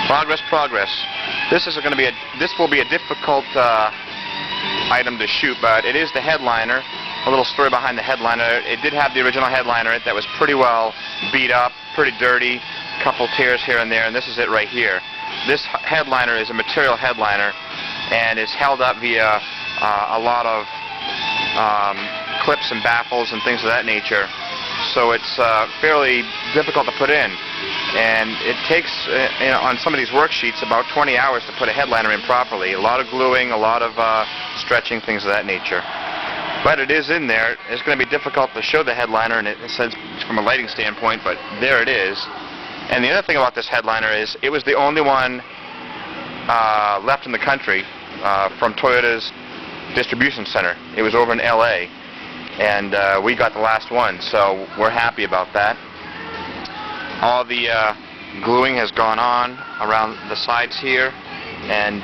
Progress. This will be a difficult item to shoot, but it is the headliner. A little story behind the headliner. It did have the original headliner in it that was pretty well beat up, pretty dirty, couple tears here and there, and this is it right here. This headliner is a material headliner and is held up via a lot of clips and baffles and things of that nature. So it's fairly difficult to put in, and it takes on some of these worksheets about 20 hours to put a headliner in properly. A lot of gluing, a lot of stretching, things of that nature. But it is in there. It's going to be difficult to show the headliner in a sense from a lighting standpoint, but there it is. And the other thing about this headliner is it was the only one left in the country from Toyota's distribution center. It was over in LA, and we got the last one, so we're happy about that. All the gluing has gone on around the sides here, and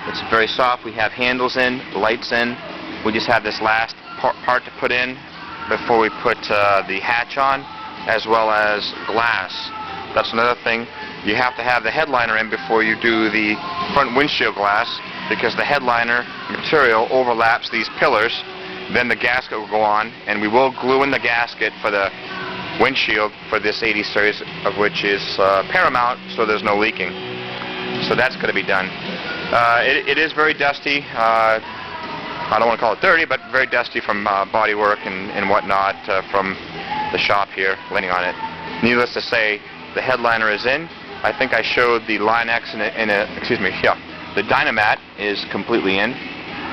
it's very soft. We have handles in, lights in. We just have this last part to put in before we put the hatch on, as well as glass. That's another thing. You have to have the headliner in before you do the front windshield glass, because the headliner material overlaps these pillars. Then the gasket will go on, and we will glue in the gasket for the windshield for this 80 series, of which is paramount, so there's no leaking. So that's going to be done. It is very dusty. I don't want to call it dirty, but very dusty from body work and whatnot from the shop here, laying on it. Needless to say, the headliner is in. I think I showed the Line X the Dynamat is completely in.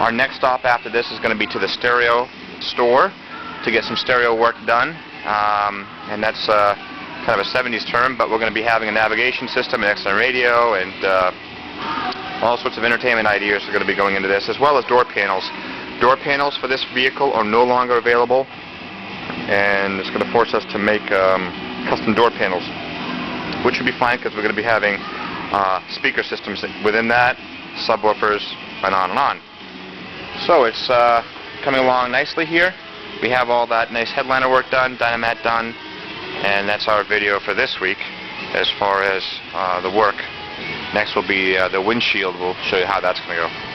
Our next stop after this is going to be to the stereo store to get some stereo work done, and that's kind of a 70s term, but we're going to be having a navigation system, an XM radio, and all sorts of entertainment ideas are going to be going into this, as well as door panels. Door panels for this vehicle are no longer available, and it's going to force us to make custom door panels, which would be fine because we're going to be having speaker systems within that, subwoofers, and on and on. So it's coming along nicely here. We have all that nice headliner work done, Dynamat done, and that's our video for this week as far as the work. Next will be the windshield. We'll show you how that's going to go.